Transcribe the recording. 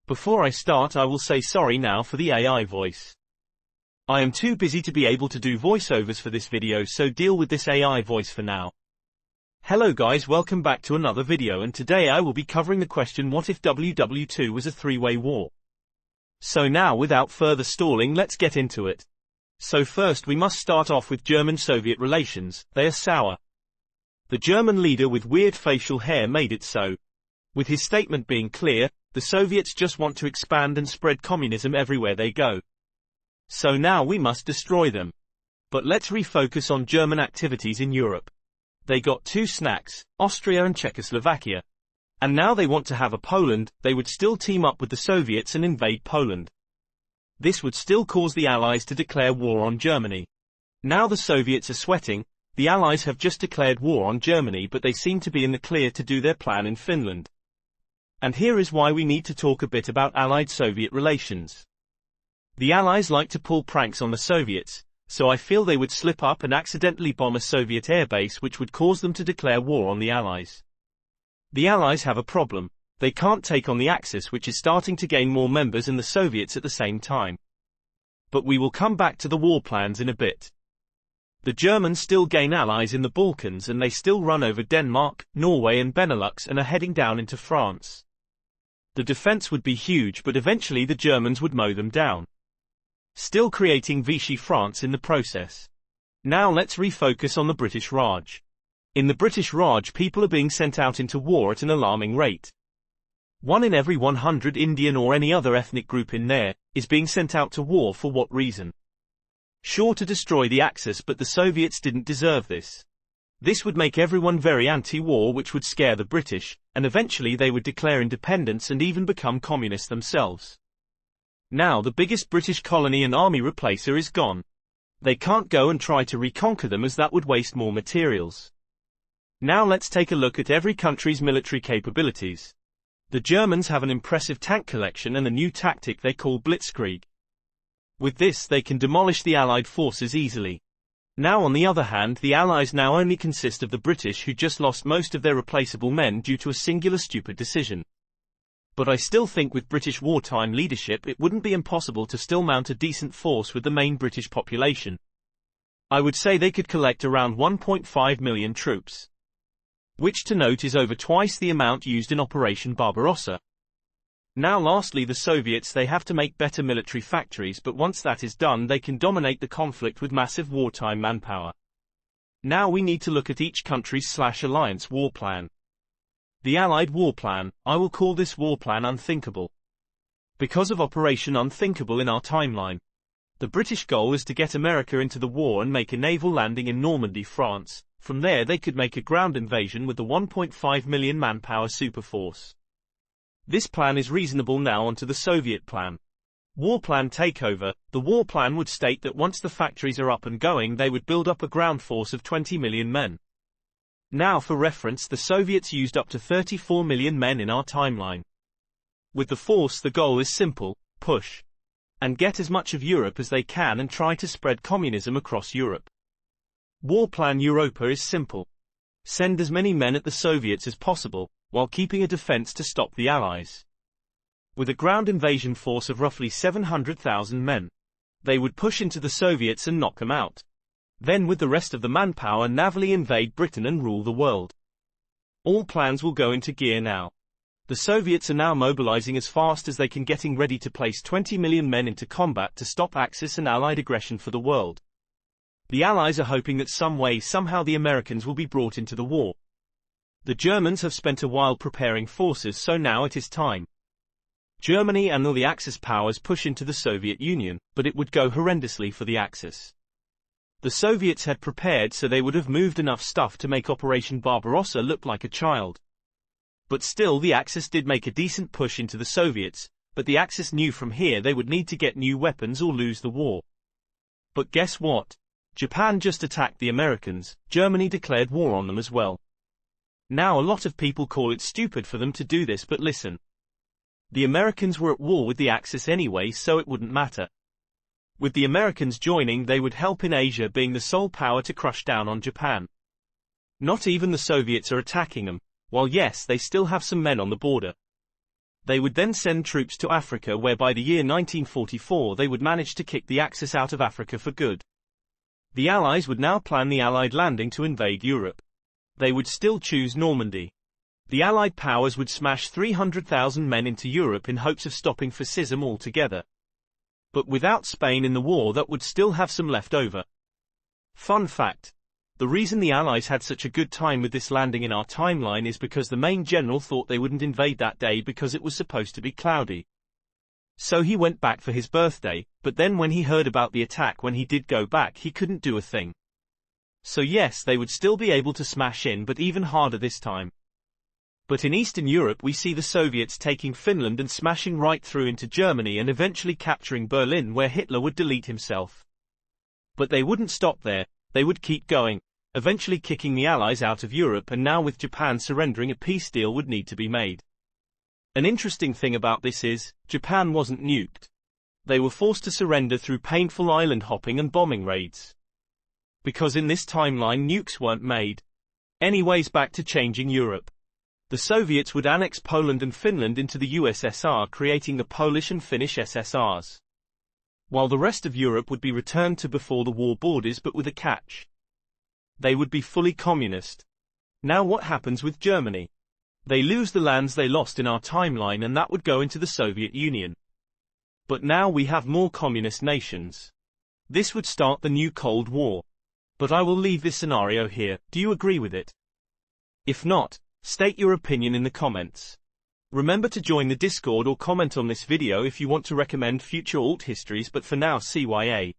Before I start, I will say sorry now for the AI voice. I am too busy to be able to do voiceovers for this video, so deal with this AI voice for now. Hello guys, welcome back to another video, and today I will be covering the question, what if WW2 was a three-way war? So now, without further stalling, let's get into it. So first we must start off with German-Soviet relations. They are sour. The German leader with weird facial hair made it so. With his statement being clear, the Soviets just want to expand and spread communism everywhere they go. So now we must destroy them. But let's refocus on German activities in Europe. They got two snacks, Austria and Czechoslovakia. And now they want to have a Poland. They would still team up with the Soviets and invade Poland. This would still cause the Allies to declare war on Germany. Now the Soviets are sweating. The Allies have just declared war on Germany, but they seem to be in the clear to do their plan in Finland. And here is why we need to talk a bit about Allied-Soviet relations. The Allies like to pull pranks on the Soviets, so I feel they would slip up and accidentally bomb a Soviet airbase, which would cause them to declare war on the Allies. The Allies have a problem. They can't take on the Axis, which is starting to gain more members, and the Soviets at the same time. But we will come back to the war plans in a bit. The Germans still gain allies in the Balkans, and they still run over Denmark, Norway and Benelux and are heading down into France. The defense would be huge, but eventually the Germans would mow them down, still creating Vichy France in the process. Now let's refocus on the British Raj. In the British Raj, people are being sent out into war at an alarming rate. 1 in every 100 Indian or any other ethnic group in there is being sent out to war. For what reason? Sure, to destroy the Axis, but the Soviets didn't deserve this. This would make everyone very anti-war, which would scare the British, and eventually they would declare independence and even become communists themselves. Now the biggest British colony and army replacer is gone. They can't go and try to reconquer them, as that would waste more materials. Now let's take a look at every country's military capabilities. The Germans have an impressive tank collection and a new tactic they call blitzkrieg. With this they can demolish the Allied forces easily. Now on the other hand, the Allies now only consist of the British, who just lost most of their replaceable men due to a singular stupid decision. But I still think with British wartime leadership it wouldn't be impossible to still mount a decent force with the main British population. I would say they could collect around 1.5 million troops. Which, to note, is over twice the amount used in Operation Barbarossa. Now lastly, the Soviets, they have to make better military factories, but once that is done they can dominate the conflict with massive wartime manpower. Now we need to look at each country's / alliance war plan. The Allied war plan, I will call this war plan unthinkable. Because of Operation Unthinkable in our timeline. The British goal is to get America into the war and make a naval landing in Normandy, France. From there they could make a ground invasion with the 1.5 million manpower superforce. This plan is reasonable. Now onto the Soviet plan. War plan takeover. The war plan would state that once the factories are up and going, they would build up a ground force of 20 million men. Now for reference, the Soviets used up to 34 million men in our timeline. With the force, the goal is simple: push and get as much of Europe as they can and try to spread communism across Europe. War plan Europa is simple. Send as many men at the Soviets as possible, while keeping a defense to stop the Allies. With a ground invasion force of roughly 700,000 men, they would push into the Soviets and knock them out. Then with the rest of the manpower, navally invade Britain and rule the world. All plans will go into gear now. The Soviets are now mobilizing as fast as they can, getting ready to place 20 million men into combat to stop Axis and Allied aggression for the world. The Allies are hoping that some way, somehow, the Americans will be brought into the war. The Germans have spent a while preparing forces, so now it is time. Germany and all the Axis powers push into the Soviet Union, but it would go horrendously for the Axis. The Soviets had prepared, so they would have moved enough stuff to make Operation Barbarossa look like a child. But still, the Axis did make a decent push into the Soviets, but the Axis knew from here they would need to get new weapons or lose the war. But guess what? Japan just attacked the Americans. Germany declared war on them as well. Now a lot of people call it stupid for them to do this, but listen. The Americans were at war with the Axis anyway, so it wouldn't matter. With the Americans joining, they would help in Asia, being the sole power to crush down on Japan. Not even the Soviets are attacking them. While yes, they still have some men on the border. They would then send troops to Africa, where by the year 1944 they would manage to kick the Axis out of Africa for good. The Allies would now plan the Allied landing to invade Europe. They would still choose Normandy. The Allied powers would smash 300,000 men into Europe in hopes of stopping fascism altogether. But without Spain in the war, that would still have some left over. Fun fact: the reason the Allies had such a good time with this landing in our timeline is because the main general thought they wouldn't invade that day because it was supposed to be cloudy. So he went back for his birthday, but then when he heard about the attack, when he did go back, he couldn't do a thing. So yes, they would still be able to smash in, but even harder this time. But in Eastern Europe we see the Soviets taking Finland and smashing right through into Germany and eventually capturing Berlin, where Hitler would delete himself. But they wouldn't stop there, they would keep going, eventually kicking the Allies out of Europe, and now with Japan surrendering, a peace deal would need to be made. An interesting thing about this is, Japan wasn't nuked. They were forced to surrender through painful island hopping and bombing raids. Because in this timeline nukes weren't made. Anyways, back to changing Europe. The Soviets would annex Poland and Finland into the USSR, creating the Polish and Finnish SSRs. While the rest of Europe would be returned to before the war borders, but with a catch. They would be fully communist. Now what happens with Germany? They lose the lands they lost in our timeline, and that would go into the Soviet Union. But now we have more communist nations. This would start the new Cold War. But I will leave this scenario here. Do you agree with it? If not, state your opinion in the comments. Remember to join the Discord or comment on this video if you want to recommend future alt histories, but for now, CYA.